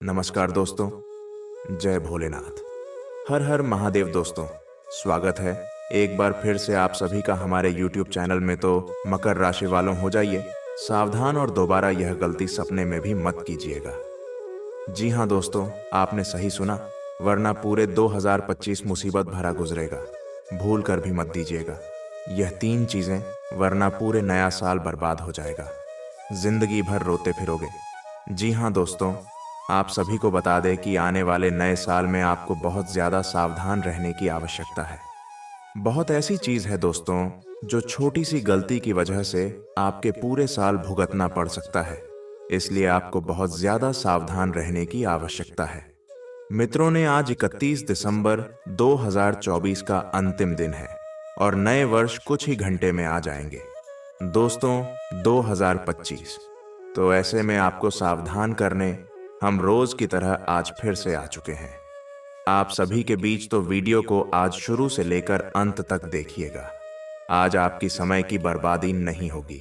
नमस्कार दोस्तों, जय भोलेनाथ। हर हर महादेव दोस्तों, स्वागत है एक बार फिर से आप सभी का हमारे YouTube चैनल में। तो मकर राशि वालों, हो जाइए सावधान और दोबारा यह गलती सपने में भी मत कीजिएगा। जी हाँ दोस्तों, आपने सही सुना, वरना पूरे 2025 मुसीबत भरा गुजरेगा। भूल कर भी मत दीजिएगा यह 3 चीजें, वरना पूरे नया साल बर्बाद हो जाएगा। जिंदगी भर रोते फिरोगे। जी हाँ दोस्तों, आप सभी को बता दें कि आने वाले नए साल में आपको बहुत ज़्यादा सावधान रहने की आवश्यकता है। बहुत ऐसी चीज़ है दोस्तों, जो छोटी सी गलती की वजह से आपके पूरे साल भुगतना पड़ सकता है। इसलिए आपको बहुत ज़्यादा सावधान रहने की आवश्यकता है। मित्रों ने आज 31 दिसंबर 2024 का अंतिम दिन है और नए वर्ष कुछ ही घंटे में आ जाएंगे। दोस्तों, 2025, तो ऐसे में आपको सावधान करने हम रोज की तरह आज फिर से आ चुके हैं। आप सभी के बीच, तो वीडियो को आज शुरू से लेकर अंत तक देखिएगा। आज आपकी समय की बर्बादी नहीं होगी,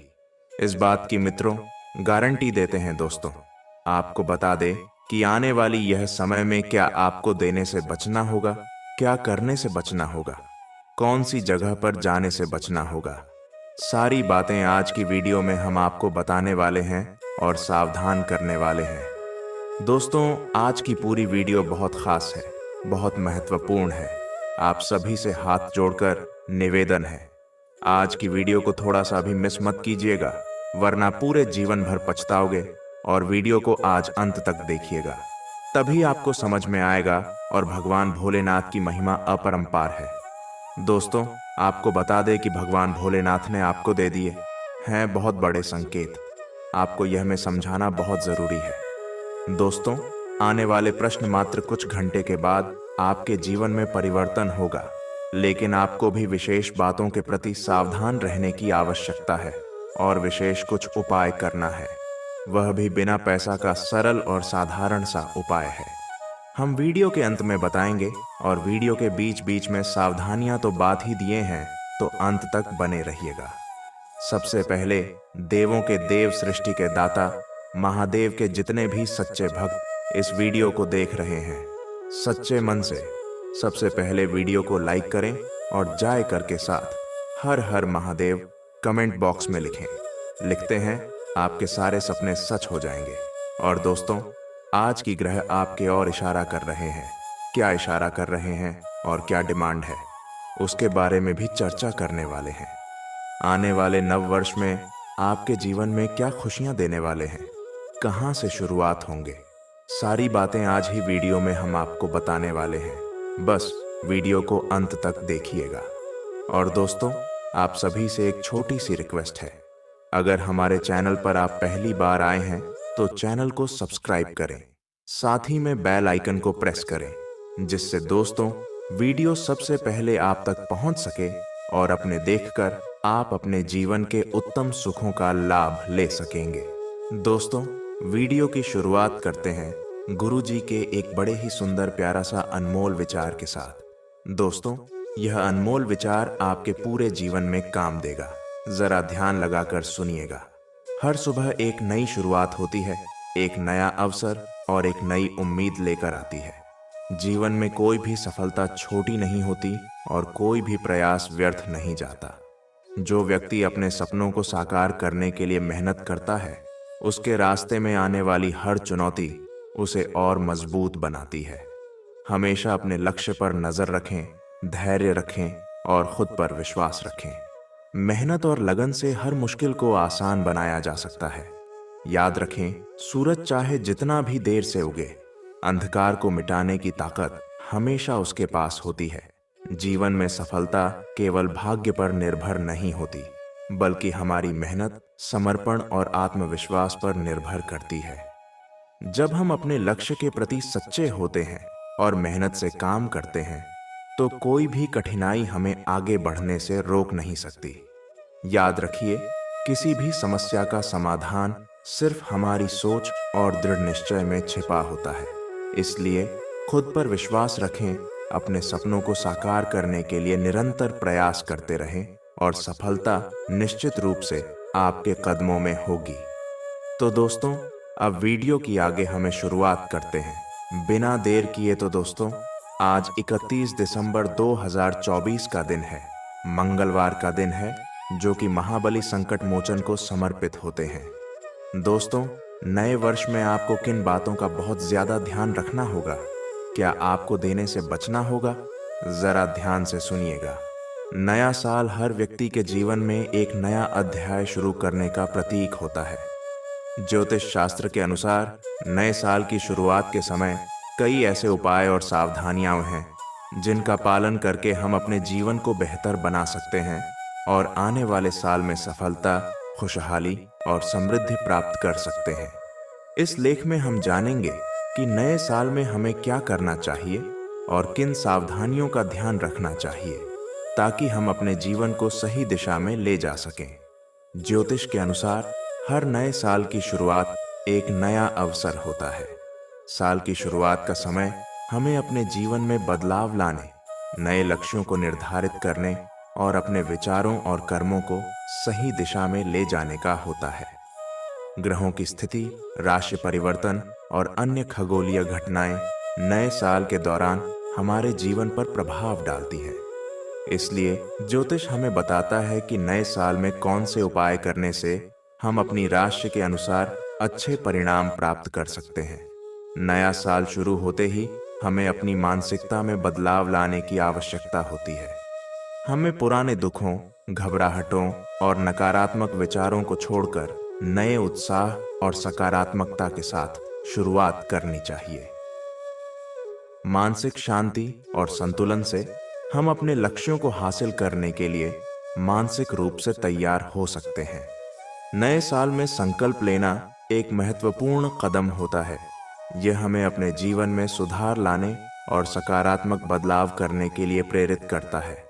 इस बात की मित्रों गारंटी देते हैं। दोस्तों, आपको बता दें कि आने वाली यह समय में क्या आपको देने से बचना होगा, क्या करने से बचना होगा, कौन सी जगह पर जाने से बचना होगा, सारी बातें आज की वीडियो में हम आपको बताने वाले हैं और सावधान करने वाले हैं। दोस्तों, आज की पूरी वीडियो बहुत खास है, बहुत महत्वपूर्ण है। आप सभी से हाथ जोड़कर निवेदन है, आज की वीडियो को थोड़ा सा भी मिस मत कीजिएगा, वरना पूरे जीवन भर पछताओगे। और वीडियो को आज अंत तक देखिएगा, तभी आपको समझ में आएगा और भगवान भोलेनाथ की महिमा अपरंपार है। दोस्तों, आपको बता दें कि भगवान भोलेनाथ ने आपको दे दिए हैं बहुत बड़े संकेत। आपको यह में समझाना बहुत जरूरी है। दोस्तों, आने वाले प्रश्न मात्र कुछ घंटे के बाद आपके जीवन में परिवर्तन होगा, लेकिन आपको भी विशेष बातों के प्रति सावधान रहने की आवश्यकता है और विशेष कुछ उपाय करना है, वह भी बिना पैसा का सरल और साधारण सा उपाय है। हम वीडियो के अंत में बताएंगे और वीडियो के बीच बीच में सावधानियां तो बात ही दिए हैं, तो अंत तक बने रहिएगा। सबसे पहले, देवों के देव, सृष्टि के दाता महादेव के जितने भी सच्चे भक्त इस वीडियो को देख रहे हैं, सच्चे मन से सबसे पहले वीडियो को लाइक करें और जय करके साथ हर हर महादेव कमेंट बॉक्स में लिखें। लिखते हैं आपके सारे सपने सच हो जाएंगे। और दोस्तों, आज की ग्रह आपके ओर इशारा कर रहे हैं। क्या इशारा कर रहे हैं और क्या डिमांड है, उसके बारे में भी चर्चा करने वाले हैं। आने वाले नव वर्ष में आपके जीवन में क्या खुशियां देने वाले हैं, कहां से शुरुआत होंगे, सारी बातें आज ही वीडियो में हम आपको बताने वाले हैं। बस वीडियो को अंत तक देखिएगा। और दोस्तों, आप सभी से एक छोटी सी रिक्वेस्ट है, अगर हमारे चैनल पर आप पहली बार आए हैं तो चैनल को सब्सक्राइब करें, साथ ही में बेल आइकन को प्रेस करें, जिससे दोस्तों वीडियो सबसे पहले आप तक पहुंच सके और अपने देखकर आप अपने जीवन के उत्तम सुखों का लाभ ले सकेंगे। दोस्तों, वीडियो की शुरुआत करते हैं गुरुजी के एक बड़े ही सुंदर प्यारा सा अनमोल विचार के साथ। दोस्तों, यह अनमोल विचार आपके पूरे जीवन में काम देगा। जरा ध्यान लगाकर सुनिएगा। हर सुबह एक नई शुरुआत होती है, एक नया अवसर और एक नई उम्मीद लेकर आती है। जीवन में कोई भी सफलता छोटी नहीं होती और कोई भी प्रयास व्यर्थ नहीं जाता। जो व्यक्ति अपने सपनों को साकार करने के लिए मेहनत करता है, उसके रास्ते में आने वाली हर चुनौती उसे और मजबूत बनाती है। हमेशा अपने लक्ष्य पर नजर रखें, धैर्य रखें और खुद पर विश्वास रखें। मेहनत और लगन से हर मुश्किल को आसान बनाया जा सकता है। याद रखें, सूरज चाहे जितना भी देर से उगे, अंधकार को मिटाने की ताकत हमेशा उसके पास होती है। जीवन में सफलता केवल भाग्य पर निर्भर नहीं होती, बल्कि हमारी मेहनत, समर्पण और आत्मविश्वास पर निर्भर करती है। जब हम अपने लक्ष्य के प्रति सच्चे होते हैं और मेहनत से काम करते हैं, तो कोई भी कठिनाई हमें आगे बढ़ने से रोक नहीं सकती। याद रखिए, किसी भी समस्या का समाधान सिर्फ हमारी सोच और दृढ़ निश्चय में छिपा होता है। इसलिए खुद पर विश्वास रखें, अपने सपनों को साकार करने के लिए निरंतर प्रयास करते रहें और सफलता निश्चित रूप से आपके कदमों में होगी। तो दोस्तों, अब वीडियो की आगे हमें शुरुआत करते हैं बिना देर किए। तो दोस्तों, आज 31 दिसंबर 2024 का दिन है, मंगलवार का दिन है, जो कि महाबली संकट मोचन को समर्पित होते हैं। दोस्तों, नए वर्ष में आपको किन बातों का बहुत ज्यादा ध्यान रखना होगा? क्या आपको देने से बचना होगा? जरा ध्यान से सुनिएगा। नया साल हर व्यक्ति के जीवन में एक नया अध्याय शुरू करने का प्रतीक होता है। ज्योतिष शास्त्र के अनुसार नए साल की शुरुआत के समय कई ऐसे उपाय और सावधानियां हैं जिनका पालन करके हम अपने जीवन को बेहतर बना सकते हैं और आने वाले साल में सफलता, खुशहाली और समृद्धि प्राप्त कर सकते हैं। इस लेख में हम जानेंगे कि नए साल में हमें क्या करना चाहिए और किन सावधानियों का ध्यान रखना चाहिए ताकि हम अपने जीवन को सही दिशा में ले जा सकें। ज्योतिष के अनुसार हर नए साल की शुरुआत एक नया अवसर होता है। साल की शुरुआत का समय हमें अपने जीवन में बदलाव लाने, नए लक्ष्यों को निर्धारित करने और अपने विचारों और कर्मों को सही दिशा में ले जाने का होता है। ग्रहों की स्थिति, राशि परिवर्तन और अन्य खगोलीय घटनाएं नए साल के दौरान हमारे जीवन पर प्रभाव डालती हैं। इसलिए ज्योतिष हमें बताता है कि नए साल में कौन से उपाय करने से हम अपनी राशि के अनुसार अच्छे परिणाम प्राप्त कर सकते हैं। नया साल शुरू होते ही हमें अपनी मानसिकता में बदलाव लाने की आवश्यकता होती है। हमें पुराने दुखों, घबराहटों और नकारात्मक विचारों को छोड़कर नए उत्साह और सकारात्मकता के साथ शुरुआत करनी चाहिए। मानसिक शांति और संतुलन से हम अपने लक्ष्यों को हासिल करने के लिए मानसिक रूप से तैयार हो सकते हैं। नए साल में संकल्प लेना एक महत्वपूर्ण कदम होता है। यह हमें अपने जीवन में सुधार लाने और सकारात्मक बदलाव करने के लिए प्रेरित करता है।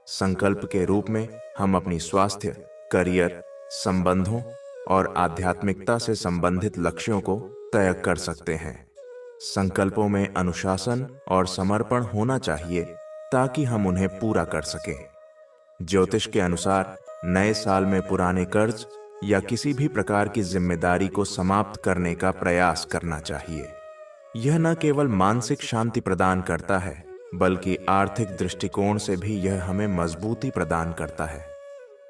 संकल्प के रूप में हम अपनी स्वास्थ्य, करियर, संबंधों और आध्यात्मिकता से संबंधित लक्ष्यों को तय कर सकते हैं। संकल्पों में अनुशासन और समर्पण होना चाहिए ताकि हम उन्हें पूरा कर सकें। ज्योतिष के अनुसार नए साल में पुराने कर्ज या किसी भी प्रकार की जिम्मेदारी को समाप्त करने का प्रयास करना चाहिए। यह न केवल मानसिक शांति प्रदान करता है, बल्कि आर्थिक दृष्टिकोण से भी यह हमें मजबूती प्रदान करता है।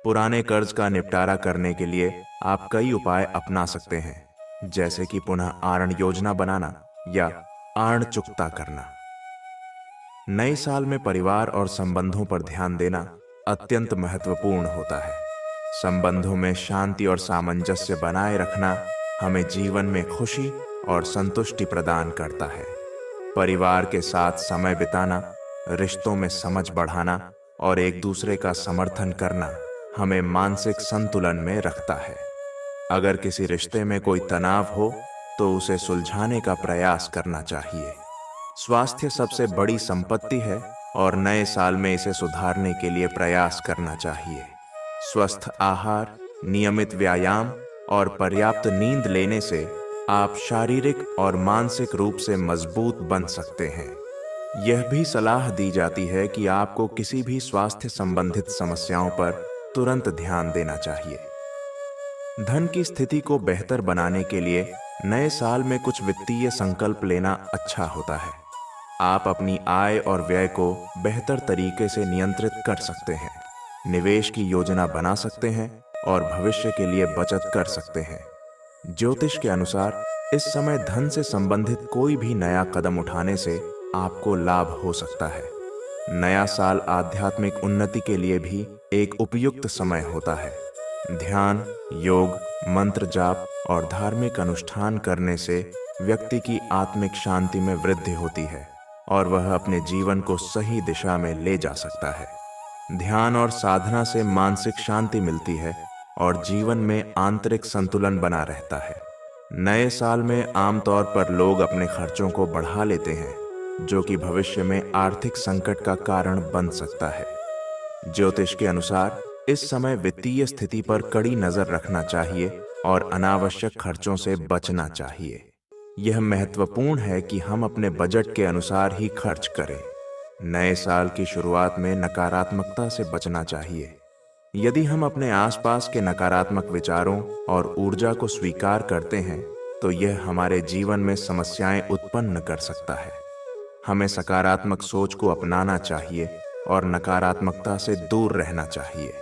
पुराने कर्ज का निपटारा करने के लिए आप कई उपाय अपना सकते हैं, जैसे कि पुनः आरण योजना बनाना या आर्ण चुकता करना। नए साल में परिवार और संबंधों पर ध्यान देना अत्यंत महत्वपूर्ण होता है। संबंधों में शांति और सामंजस्य बनाए रखना हमें जीवन में खुशी और संतुष्टि प्रदान करता है। परिवार के साथ समय बिताना, रिश्तों में समझ बढ़ाना और एक दूसरे का समर्थन करना हमें मानसिक संतुलन में रखता है। अगर किसी रिश्ते में कोई तनाव हो तो उसे सुलझाने का प्रयास करना चाहिए। स्वास्थ्य सबसे बड़ी संपत्ति है और नए साल में इसे सुधारने के लिए प्रयास करना चाहिए। स्वस्थ आहार, नियमित व्यायाम और पर्याप्त नींद लेने से आप शारीरिक और मानसिक रूप से मजबूत बन सकते हैं। यह भी सलाह दी जाती है कि आपको किसी भी स्वास्थ्य संबंधित समस्याओं पर तुरंत ध्यान देना चाहिए। धन की स्थिति को बेहतर बनाने के लिए नए साल में कुछ वित्तीय संकल्प लेना अच्छा होता है। आप अपनी आय और व्यय को बेहतर तरीके से नियंत्रित कर सकते हैं, निवेश की योजना बना सकते हैं और भविष्य के लिए बचत कर सकते हैं। ज्योतिष के अनुसार इस समय धन से संबंधित कोई भी नया कदम उठाने से आपको लाभ हो सकता है। नया साल आध्यात्मिक उन्नति के लिए भी एक उपयुक्त समय होता है। ध्यान, योग, मंत्र जाप और धार्मिक अनुष्ठान करने से व्यक्ति की आत्मिक शांति में वृद्धि होती है और वह अपने जीवन को सही दिशा में ले जा सकता है। ध्यान और साधना से मानसिक शांति मिलती है और जीवन में आंतरिक संतुलन बना रहता है। नए साल में आमतौर पर लोग अपने खर्चों को बढ़ा लेते हैं, जो कि भविष्य में आर्थिक संकट का कारण बन सकता है। ज्योतिष के अनुसार इस समय वित्तीय स्थिति पर कड़ी नजर रखना चाहिए और अनावश्यक खर्चों से बचना चाहिए। यह महत्वपूर्ण है कि हम अपने बजट के अनुसार ही खर्च करें। नए साल की शुरुआत में नकारात्मकता से बचना चाहिए। यदि हम अपने आसपास के नकारात्मक विचारों और ऊर्जा को स्वीकार करते हैं, तो यह हमारे जीवन में समस्याएं उत्पन्न कर सकता है। हमें सकारात्मक सोच को अपनाना चाहिए और नकारात्मकता से दूर रहना चाहिए।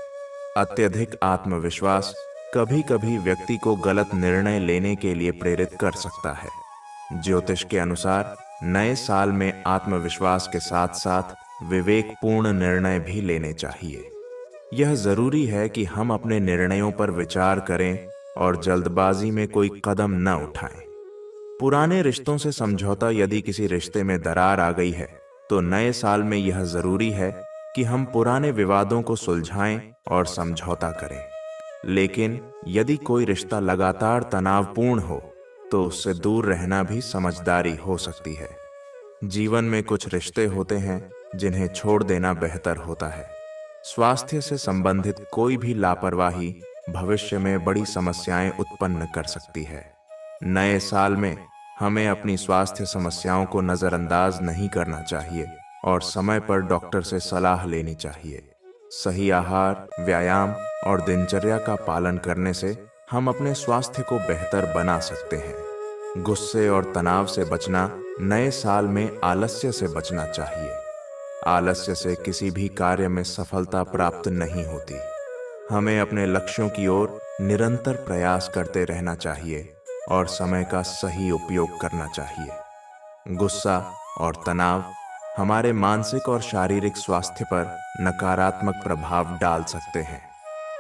अत्यधिक आत्मविश्वास कभी-कभी व्यक्ति को गलत निर्णय लेने के लिए प्रेरित कर सकता है। ज्योतिष के अनुसार नए साल में आत्मविश्वास के साथ-साथ विवेकपूर्ण निर्णय भी लेने चाहिए। यह जरूरी है कि हम अपने निर्णयों पर विचार करें और जल्दबाजी में कोई कदम न उठाएं। पुराने रिश्तों से समझौता, यदि किसी रिश्ते में दरार आ गई है, तो नए साल में यह जरूरी है कि हम पुराने विवादों को सुलझाएं और समझौता करें। लेकिन यदि कोई रिश्ता लगातार तनावपूर्ण हो, तो उससे दूर रहना भी समझदारी हो सकती है। जीवन में कुछ रिश्ते होते हैं जिन्हें छोड़ देना बेहतर होता है। स्वास्थ्य से संबंधित कोई भी लापरवाही भविष्य में बड़ी समस्याएं उत्पन्न कर सकती है। नए साल में हमें अपनी स्वास्थ्य समस्याओं को नजरअंदाज नहीं करना चाहिए और समय पर डॉक्टर से सलाह लेनी चाहिए। सही आहार, व्यायाम और दिनचर्या का पालन करने से हम अपने स्वास्थ्य को बेहतर बना सकते हैं। गुस्से और तनाव से बचना। नए साल में आलस्य से बचना चाहिए। आलस्य से किसी भी कार्य में सफलता प्राप्त नहीं होती। हमें अपने लक्ष्यों की ओर निरंतर प्रयास करते रहना चाहिए और समय का सही उपयोग करना चाहिए। गुस्सा और तनाव हमारे मानसिक और शारीरिक स्वास्थ्य पर नकारात्मक प्रभाव डाल सकते हैं।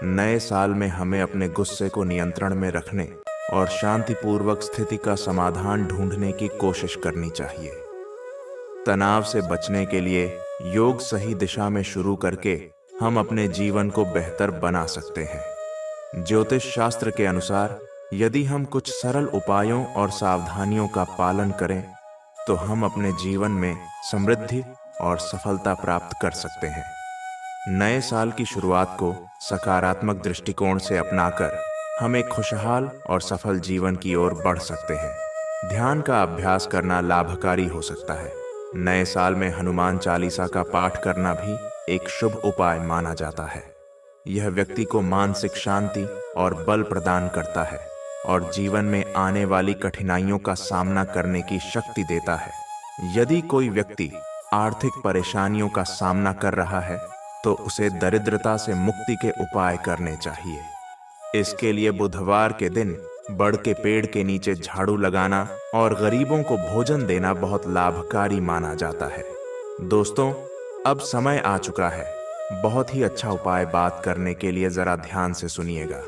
नए साल में हमें अपने गुस्से को नियंत्रण में रखने और शांतिपूर्वक स्थिति का समाधान ढूंढने की कोशिश करनी चाहिए। तनाव से बचने के लिए योग सही दिशा में शुरू करके हम अपने जीवन को बेहतर बना सकते हैं। ज्योतिष शास्त्र के अनुसार यदि हम कुछ सरल उपायों और सावधानियों का पालन करें, तो हम अपने जीवन में समृद्धि और सफलता प्राप्त कर सकते हैं। नए साल की शुरुआत को सकारात्मक दृष्टिकोण से अपनाकर हम एक खुशहाल और सफल जीवन की ओर बढ़ सकते हैं। ध्यान का अभ्यास करना लाभकारी हो सकता है। नए साल में हनुमान चालीसा का पाठ करना भी एक शुभ उपाय माना जाता है। यह व्यक्ति को मानसिक शांति और बल प्रदान करता है और जीवन में आने वाली कठिनाइयों का सामना करने की शक्ति देता है। यदि कोई व्यक्ति आर्थिक परेशानियों का सामना कर रहा है, तो उसे दरिद्रता से मुक्ति के उपाय करने चाहिए। इसके लिए बुधवार के दिन बड़ के पेड़ के नीचे झाड़ू लगाना और गरीबों को भोजन देना बहुत लाभकारी माना जाता है। दोस्तों, अब समय आ चुका है बहुत ही अच्छा उपाय बात करने के लिए। जरा ध्यान से सुनिएगा।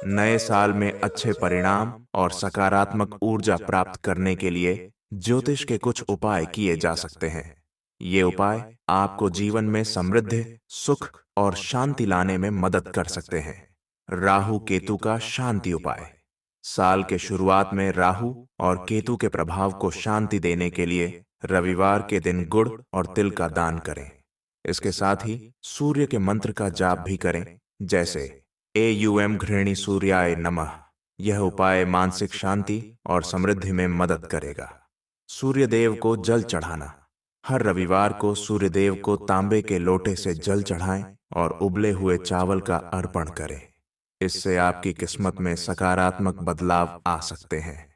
नए साल में अच्छे परिणाम और सकारात्मक ऊर्जा प्राप्त करने के लिए ज्योतिष के कुछ उपाय किए जा सकते हैं। ये उपाय आपको जीवन में समृद्धि, सुख और शांति लाने में मदद कर सकते हैं। राहु केतु का शांति उपाय। साल के शुरुआत में राहु और केतु के प्रभाव को शांति देने के लिए रविवार के दिन गुड़ और तिल का दान करें। इसके साथ ही सूर्य के मंत्र का जाप भी करें, जैसे एयूएम घृणी सूर्याय नमः। यह उपाय मानसिक शांति और समृद्धि में मदद करेगा। सूर्य देव को जल चढ़ाना। हर रविवार को सूर्य देव को तांबे के लोटे से जल चढ़ाएं और उबले हुए चावल का अर्पण करें। इससे आपकी किस्मत में सकारात्मक बदलाव आ सकते हैं।